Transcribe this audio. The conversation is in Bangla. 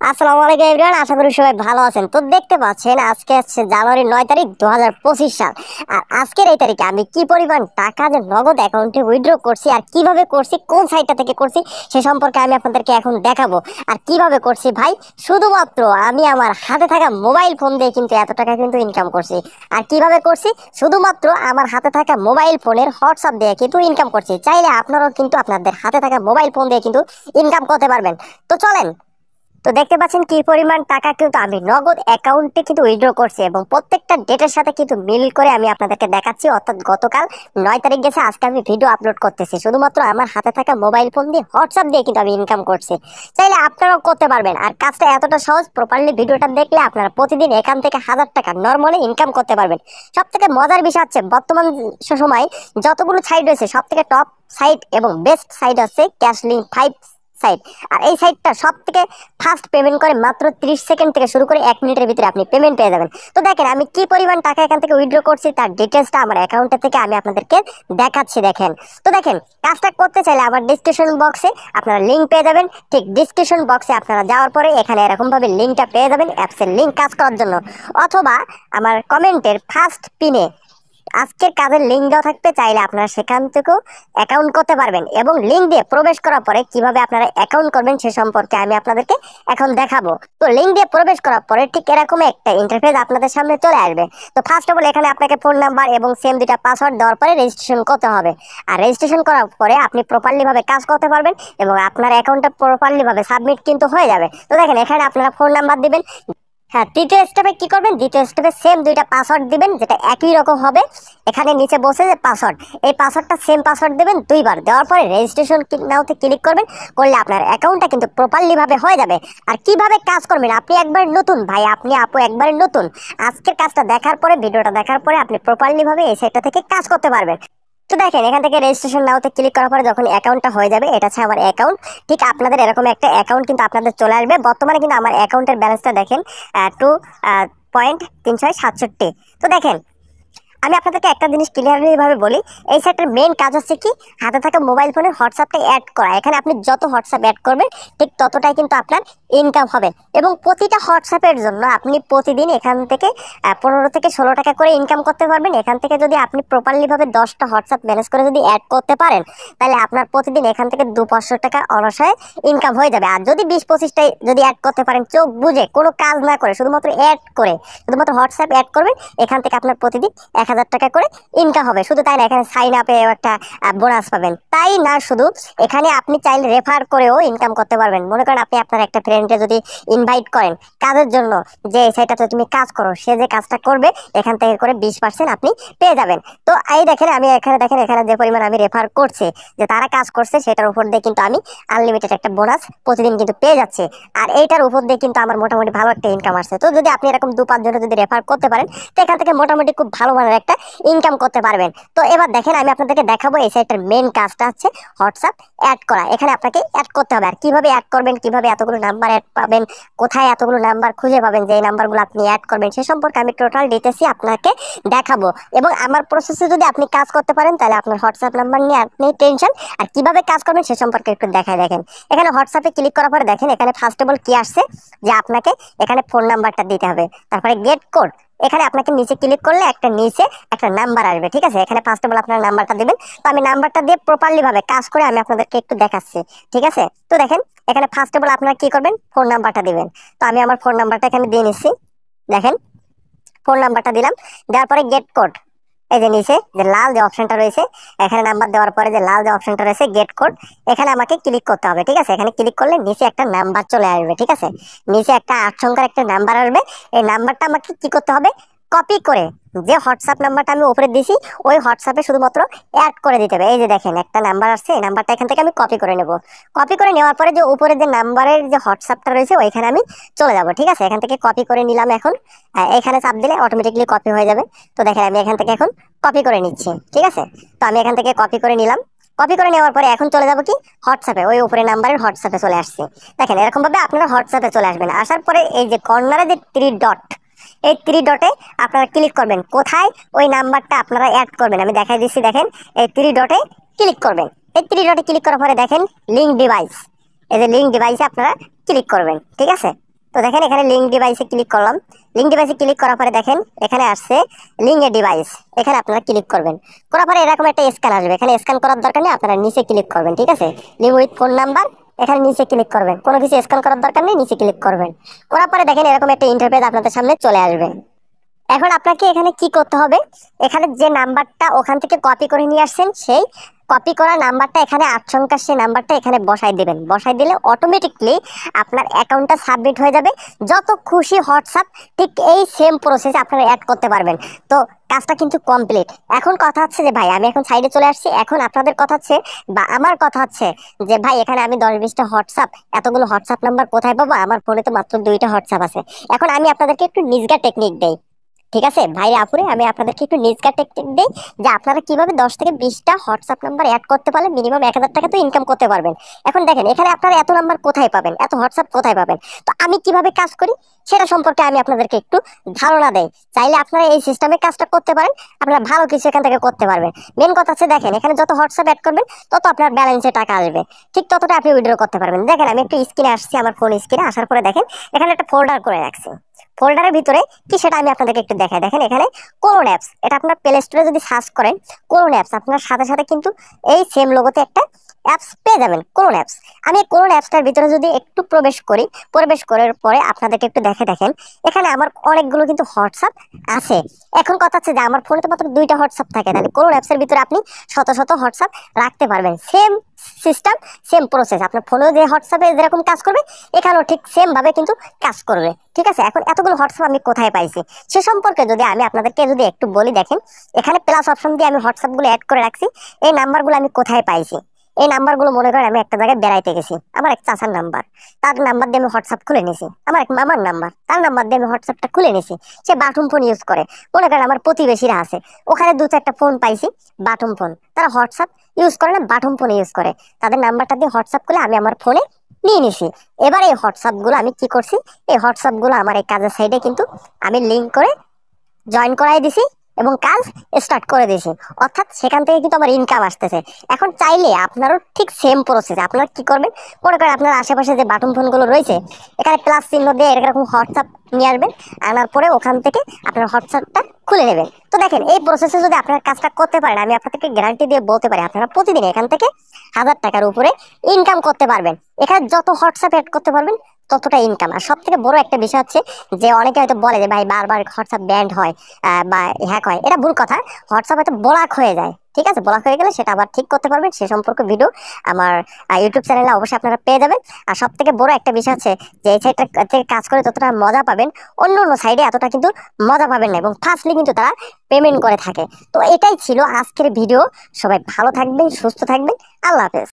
আসসালামু আলাইকুম এভরিওয়ান, আশা করি সবাই ভালো আছেন। তো দেখতে পাচ্ছেন আজকে হচ্ছে জানুয়ারি 9 তারিখ 2025 সাল। আর আজকের এই তারিখে আমি কি পরিমাণ টাকা যে নগদ অ্যাকাউন্টে উইথড্র করছি আর কিভাবে করছি, কোন সাইটটা থেকে করছি সে সম্পর্কে আমি আপনাদেরকে এখন দেখাবো। আর কিভাবে করছি ভাই, শুধুমাত্র আমি আমার হাতে থাকা মোবাইল ফোন দিয়ে কিন্তু এত টাকা কিন্তু ইনকাম করছি। আর কিভাবে করছি, শুধুমাত্র আমার হাতে থাকা মোবাইল ফোনের হোয়াটসঅ্যাপ দিয়ে কিন্তু ইনকাম করছি। চাইলে আপনারাও কিন্তু আপনাদের হাতে থাকা মোবাইল ফোন দিয়ে কিন্তু ইনকাম করতে পারবেন। তো চলেন। তো দেখতে পাচ্ছেন কি পরিমাণ টাকা কিন্তু আমি নগদ অ্যাকাউন্টে কিন্তু উইথড্র করছি এবং প্রত্যেকটা ডেটের সাথে কিন্তু মিল করে আমি আপনাদেরকে দেখাচ্ছি। অর্থাৎ গতকাল 9 তারিখ গেছে, আজকে আমি ভিডিও আপলোড করতেছি শুধুমাত্র আমার হাতে থাকা মোবাইল ফোন দিয়ে হোয়াটসঅ্যাপ দিয়ে কিন্তু আমি ইনকাম করছি। চাইলে আপনারাও করতে পারবেন। আর কাজটা এতটা সহজ, প্রপারলি ভিডিওটা দেখলে আপনারা প্রতিদিন এখান থেকে 1000 টাকা নর্মালি ইনকাম করতে পারবেন। সব থেকে মজার বিষয় হচ্ছে বর্তমান সময় যতগুলো সাইট রয়েছে সব থেকে টপ সাইট এবং বেস্ট সাইট হচ্ছে ক্যাশলিঙ্ক 5 সাইট। আর এই সাইটটা সব থেকে ফাস্ট পেমেন্ট করে, মাত্র 30 সেকেন্ড থেকে শুরু করে 1 মিনিটের ভিতরে আপনি পেমেন্ট পেয়ে যাবেন। তো দেখেন আমি কি পরিমাণ টাকা এখান থেকে উইথড্র করছি তার ডিটেলসটা আমার অ্যাকাউন্টে থেকে আমি আপনাদেরকে দেখাচ্ছি। দেখেন, তো দেখেন কাজটা করতে চাইলে আমার ডিসক্রিপশন বক্সে আপনারা লিঙ্ক পেয়ে যাবেন। ঠিক ডিসক্রিপশন বক্সে আপনারা যাওয়ার পরে এখানে এরকম ভাবে লিঙ্কটা পেয়ে যাবেন অ্যাপসের লিঙ্ক কাজ করার জন্য, অথবা আমার কমেন্টের ফার্স্ট পিনে আজকের কাজের লিঙ্ক দেওয়া থাকবে, চাইলে আপনারা সেখান থেকেও অ্যাকাউন্ট করতে পারবেন। এবং লিঙ্ক দিয়ে প্রবেশ করার পরে কিভাবে আপনারা অ্যাকাউন্ট করবেন সে সম্পর্কে আমি আপনাদেরকে এখন দেখাবো। তো লিঙ্ক দিয়ে প্রবেশ করার পরে ঠিক এরকম একটা ইন্টারফেস আপনাদের সামনে চলে আসবে। তো ফার্স্ট অফ অল এখানে আপনাকে ফোন নাম্বার এবং সেম দুইটা পাসওয়ার্ড দেওয়ার পরে রেজিস্ট্রেশন করতে হবে। আর রেজিস্ট্রেশন করার পরে আপনি প্রপারলি ভাবে কাজ করতে পারবেন এবং আপনার অ্যাকাউন্টটা প্রপারলি ভাবে সাবমিট কিন্তু হয়ে যাবে। তো দেখেন এখানে আপনারা ফোন নাম্বার দিবেন। হ্যাঁ, তৃতীয় স্টেপে কি করবেন, দ্বিতীয় স্টেপে সেম দুইটা পাসওয়ার্ড দিবেন যেটা একই রকম হবে। এখানে নিচে বসে যে পাসওয়ার্ড, এই পাসওয়ার্ডটা সেম পাসওয়ার্ড দেবেন দুইবার। দেওয়ার পরে রেজিস্ট্রেশন নাওতে ক্লিক করবেন। করলে আপনার অ্যাকাউন্টটা কিন্তু প্রপারলি ভাবে হয়ে যাবে। আর কিভাবে কাজ করবেন, আপনি একবার নতুন ভাই, আপনি আপু একবার নতুন, আজকের কাজটা দেখার পরে, ভিডিওটা দেখার পরে আপনি প্রপারলি ভাবে এই সাইটটা থেকে কাজ করতে পারবেন। তো দেখেন এখান থেকে রেজিস্ট্রেশন নাওতে ক্লিক করার পরে যখন অ্যাকাউন্টটা হয়ে যাবে, এটা হচ্ছে আমার অ্যাকাউন্ট। ঠিক আপনাদের এরকম একটা অ্যাকাউন্ট কিন্তু আপনাদের চলে আসবে। বর্তমানে কিন্তু আমার অ্যাকাউন্টের ব্যালেন্সটা দেখেন 2.3667। তো দেখেন আমি আপনাদেরকে একটা জিনিস ক্লিয়ারলি ভাবে বলি, এই সাইটের মেইন কাজ হচ্ছে কি, হাতে থাকা মোবাইল ফোনের হোয়াটসঅ্যাপটা অ্যাড করা। এখানে আপনি যত হোয়াটসঅ্যাপ অ্যাড করবেন ঠিক ততটাই কিন্তু আপনার ইনকাম হবে। এবং প্রতিটা হোয়াটসঅ্যাপের জন্য আপনি প্রতিদিন এখান থেকে 15 থেকে 16 টাকা করে ইনকাম করতে পারবেন। এখান থেকে যদি আপনি প্রপারলি ভাবে 10টা হোয়াটসঅ্যাপ ম্যানেজ করে যদি অ্যাড করতে পারেন, তাহলে আপনার প্রতিদিন এখান থেকে 200-500 টাকা অনায়াসে ইনকাম হয়ে যাবে। আর যদি 20-25টাই যদি অ্যাড করতে পারেন, চোখ বুঝে কোনো কাজ না করে শুধুমাত্র অ্যাড করে, শুধুমাত্র হোয়াটসঅ্যাপ অ্যাড করবেন, এখান থেকে আপনার প্রতিদিন 1000 টাকা করে ইনকাম হবে। শুধু তাই না, এখানে সাইন আপে একটা বোনাস পাবেন। তাই না, শুধু এখানে আপনি চাইলে রেফার করেও ইনকাম করতে পারবেন। মনে করেন আপনি আপনার একটা ফ্রেন্ডকে যদি ইনভাইট করেন কাজের জন্য, যে সেটাতে তুমি কাজ করো, সে যে কাজটা করবে এখান থেকে করে 20% আপনি পেয়ে যাবেন। তো এই দেখেন আমি এখানে দেখেন, এখানে যে পরিমাণ আমি রেফার করছি, যে তারা কাজ করছে সেটার উপর দিয়ে কিন্তু আমি আনলিমিটেড একটা বোনাস প্রতিদিন কিন্তু পেয়ে যাচ্ছে। আর এইটার উপর দিয়ে কিন্তু আমার মোটামুটি ভালো একটা ইনকাম আসছে। তো যদি আপনি এরকম 2-5 জনে যদি রেফার করতে পারেন, তো এখান থেকে মোটামুটি খুব ভালো মানের একটা ইনকাম করতে পারবেন। তো এবার দেখেন আমি আপনাদেরকে দেখাবো এই সাইটের মেইন কাজটা হচ্ছে হোয়াটসঅ্যাপ অ্যাড করা। এখানে আপনাকে অ্যাড করতে হবে। আর কিভাবে অ্যাড করবেন, কিভাবে এতগুলো নাম্বার অ্যাড পাবেন, কোথায় এতগুলো নাম্বার খুঁজে পাবেন যে এই নাম্বারগুলো আপনি অ্যাড করবেন, সে সম্পর্কে আমি টোটাল ডিটেলসই আপনাকে দেখাবো। এবং আমার প্রসেসে যদি আপনি কাজ করতে পারেন, তাহলে আপনার হোয়াটসঅ্যাপ নাম্বার নিয়ে আপনি টেনশন। আর কিভাবে কাজ করবেন সে সম্পর্কে একটু দেখায়। দেখেন এখানে হোয়াটসঅ্যাপে ক্লিক করার পরে দেখেন এখানে ফার্স্ট অফ অল কি আসছে, যে আপনাকে এখানে ফোন নাম্বারটা দিতে হবে, তারপরে গেট কোড। এখানে আপনাকে নিচে ক্লিক করলে একটা নিচে একটা নাম্বার আসবে, ঠিক আছে। এখানে ফার্স্ট অফ অল আপনার নাম্বারটা দিবেন। তো আমি নাম্বারটা দিয়ে প্রপারলি ভাবে কাজ করে আমি আপনাদেরকে একটু দেখাচ্ছি, ঠিক আছে। তো দেখেন এখানে ফার্স্ট অফ অল আপনারা কি করবেন, ফোন নাম্বারটা দিবেন। তো আমি আমার ফোন নাম্বারটা এখানে দিয়ে নিচ্ছি। দেখেন ফোন নাম্বারটা দিলাম, দেওয়ার পরে গেট কোড, এই যে নিচে যে লাল যে অপশনটা রয়েছে, এখানে নাম্বার দেওয়ার পরে যে লাল যে অপশনটা রয়েছে গেট কোড, এখানে আমাকে ক্লিক করতে হবে, ঠিক আছে। এখানে ক্লিক করলে নিচে একটা নাম্বার চলে আসবে, ঠিক আছে। নিচে একটা 8 সংখ্যার একটা নাম্বার আসবে। এই নাম্বারটা আমাকে কি করতে হবে, কপি করে যে হোয়াটসঅ্যাপ নাম্বারটা আমি উপরে দিছি ওই হোয়াটসঅ্যাপে শুধুমাত্র অ্যাড করে দিতে হবে। এই যে দেখেন একটা নাম্বার আসছে, এই নাম্বারটা এখান থেকে আমি কপি করে নেব। কপি করে নেওয়ার পরে যে উপরে যে নাম্বারের যে হোয়াটসঅ্যাপটা রয়েছে ওইখানে আমি চলে যাব, ঠিক আছে। এখান থেকে কপি করে নিলাম। এখন এখানে চাপ দিলে অটোমেটিকলি কপি হয়ে যাবে। তো দেখেন আমি এখান থেকে এখন কপি করে নিচ্ছি, ঠিক আছে। তো আমি এখান থেকে কপি করে নিলাম। কপি করে নেওয়ার পরে এখন চলে যাবো কি, হোয়াটসঅ্যাপে, ওই উপরে নাম্বারের হোয়াটসঅ্যাপে চলে আসছে। দেখেন এরকম ভাবে আপনারা হোয়াটসঅ্যাপে চলে আসবেন। আসার পরে এই যে কর্নারে যে 3 ডট, এই 3 ডটে আপনারা ক্লিক করবেন, কোথায় ওই নাম্বারটা আপনারা অ্যাড করবেন আমি দেখাই দিচ্ছি। দেখেন এই 3 ডটে ক্লিক করবেন। এই 3 ডটে ক্লিক করার পরে দেখেন লিঙ্ক ডিভাইস, এই যে লিঙ্ক ডিভাইসে আপনারা ক্লিক করবেন, ঠিক আছে। তো দেখেন এখানে লিঙ্ক ডিভাইসে ক্লিক করলাম। লিঙ্ক ডিভাইসে ক্লিক করার পরে দেখেন এখানে আসছে লিঙ্ক এ ডিভাইস। এখানে আপনারা ক্লিক করবেন, করার পরে এরকম একটা স্ক্যান আসবে। এখানে স্ক্যান করার দরকার নেই, আপনারা নিচে ক্লিক করবেন। ঠিক আছে, লিঙ্ক উইথ ফোন নাম্বার, এখানে নিচে ক্লিক করবেন। কোনো কিছু স্ক্যান করার দরকার নেই, নিচে ক্লিক করবেন। করার পরে দেখেন এরকম একটা ইন্টারফেস আপনাদের সামনে চলে আসবে। এখন আপনাকে এখানে কি করতে হবে, এখানে যে নাম্বারটা ওখান থেকে কপি করে নিয়ে আসছেন সেই কপি করা নাম্বারটা এখানে 8 সংখ্যার সেই নাম্বারটা এখানে বসাই দিবেন। বসাই দিলে অটোমেটিকলি আপনার অ্যাকাউন্টটা সাবমিট হয়ে যাবে। যত খুশি হোয়াটসঅ্যাপ ঠিক এই সেম প্রসেসে আপনারা অ্যাড করতে পারবেন। তো কাজটা কিন্তু কমপ্লিট। এখন কথা হচ্ছে যে ভাই আমি এখন সাইডে চলে আসছি, এখন আপনাদের কথা হচ্ছে বা আমার কথা হচ্ছে যে ভাই এখানে আমি 10-20টা হোয়াটসঅ্যাপ, এতগুলো হোয়াটসঅ্যাপ নাম্বার কোথায় পাবো? আমার ফোনে তো মাত্র 2টা হোয়াটসঅ্যাপ আছে। এখন আমি আপনাদেরকে একটু নিজগা টেকনিক দেই। ঠিক আছে ভাইরে আপুরে, আমি আপনাদেরকে একটু নিজকা টেকনিক দিই যে আপনারা কিভাবে 10 থেকে 20টা হোয়াটসঅ্যাপ নাম্বার অ্যাড করতে পারলে মিনিমাম 1000 টাকা তো ইনকাম করতে পারবেন। এখন দেখেন এখানে আপনারা এত নাম্বার কোথায় পাবেন, এত হোয়াটসঅ্যাপ কোথায় পাবেন? তো আমি কিভাবে কাজ করি সেটা সম্পর্কে আমি আপনাদেরকে একটু ধারণা দেই। চাইলে আপনারা এই সিস্টেমে কাজটা করতে পারেন, আপনারা ভালো কিছু এখান থেকে করতে পারবেন। মেন কথা হচ্ছে দেখেন এখানে যত হোয়াটসঅ্যাপ অ্যাড করবেন তত আপনার ব্যালেন্সে টাকা আসবে, ঠিক ততটা আপনি উইথড্র করতে পারবেন। দেখেন আমি একটু স্ক্রিনে আসছি, আমার ফোন স্ক্রিনে আসার পরে দেখেন এখানে একটা ফোল্ডার করে রাখছি। ফোল্ডারের ভিতরে কি সেটা আমি আপনাদেরকে একটু দেখাই। দেখেন এখানে কোলন অ্যাপস, এটা আপনার প্লে স্টোরে যদি সার্চ করেন কোলন অ্যাপস, আপনার সাথে সাথে কিন্তু এই সেম লোগোতে একটা অ্যাপস পেয়ে যাবেন, কোলন অ্যাপস। আমি কোলন অ্যাপসটার ভিতরে যদি একটু প্রবেশ করি, প্রবেশ করার পরে আপনাদেরকে একটু দেখেন এখানে আমার অনেকগুলো কিন্তু হোয়াটসঅ্যাপ আছে। এখন কথা হচ্ছে যে আমার ফোনে তো মাত্র 2টা হোয়াটসঅ্যাপ থাকে, তাহলে কোলন অ্যাপসের ভিতরে আপনি শত শত হোয়াটসঅ্যাপ রাখতে পারবেন। সেম সিস্টেম, সেম প্রসেস, আপনার ফোনেও যে হোয়াটসঅ্যাপে যেরকম কাজ করবে এখানেও ঠিক সেম ভাবে কিন্তু কাজ করবে। ঠিক আছে, এখন এতগুলো হোয়াটসঅ্যাপ আমি কোথায় পাইছি সে সম্পর্কে যদি আমি আপনাদেরকে যদি একটু বলি, দেখেন এখানে প্লাস অপশন দিয়ে আমি হোয়াটসঅ্যাপগুলো অ্যাড করে রাখছি। এই নাম্বারগুলো আমি কোথায় পাইছি, এই নাম্বারগুলো মনে করেন আমি একটা জায়গায় বেড়াইতে গেছি, আমার এক চাচার নাম্বার, তার নাম্বার দিয়ে আমি হোয়াটসঅ্যাপ খুলে নিছি। আমার এক মামার নাম্বার, তার নাম্বার দিয়ে আমি হোয়াটসঅ্যাপটা খুলে নিছি। সে বাটন ফোন ইউজ করে, মনে করেন আমার প্রতিবেশীরা আছে, ওখানে 2-4টা ফোন পাইছি বাটন ফোন, তারা হোয়াটসঅ্যাপ ইউজ করে না, বাটন ফোন ইউজ করে। তাদের নাম্বারটা দিয়ে হোয়াটসঅ্যাপ খুলে আমি আমার ফোনে নিয়ে নিছি। এবার এই হোয়াটসঅ্যাপ গুলো আমি কি করছি, এই হোয়াটসঅ্যাপ গুলো আমার এই কাজের সাইডে কিন্তু আমি লিঙ্ক করে জয়েন করাই দিছি এবং কাজ স্টার্ট করে দিয়েছি। অর্থাৎ সেখান থেকে কিন্তু আমার ইনকাম আসতেছে। এখন চাইলে আপনারও ঠিক সেম প্রসেস আপনারা কি করবেন, মনে করেন আপনার আশেপাশে যে বাটন ফোনগুলো রয়েছে এখানে প্লাস চিহ্ন দিয়ে এরকম হোয়াটসঅ্যাপ নিয়ে আসবেন, আনার পরে ওখান থেকে আপনার হোয়াটসঅ্যাপটা খুলে নেবেন। তো দেখেন এই প্রসেসে যদি আপনার কাজটা করতে পারেন, আমি আপনাদেরকে গ্যারান্টি দিয়ে বলতে পারি আপনারা প্রতিদিন এখান থেকে 1000 টাকার উপরে ইনকাম করতে পারবেন। এখানে যত হোয়াটসঅ্যাপ অ্যাড করতে পারবেন ততটা ইনকাম। আর সব থেকে বড় একটা বিষয় হচ্ছে যে অনেকে হয়তো বলে যে ভাই বারবার হোয়াটসঅ্যাপ ব্যান্ড হয় বা হ্যাক হয়, এটা ভুল কথা। হোয়াটসঅ্যাপ হয়তো ব্লক হয়ে যায়, ঠিক আছে, ব্লক হয়ে গেলে সেটা আবার ঠিক করতে পারবেন। সে সম্পর্কে ভিডিও আমার ইউটিউব চ্যানেলে অবশ্যই আপনারা পেয়ে যাবেন। আর সব থেকে বড় একটা বিষয় হচ্ছে যে এই সাইডটা থেকে কাজ করে যতটা মজা পাবেন অন্য অন্য সাইডে এতটা কিন্তু মজা পাবেন না, এবং ফার্স্টলি কিন্তু তারা পেমেন্ট করে থাকে। তো এটাই ছিল আজকের ভিডিও। সবাই ভালো থাকবেন, সুস্থ থাকবেন, আল্লাহ হাফেজ।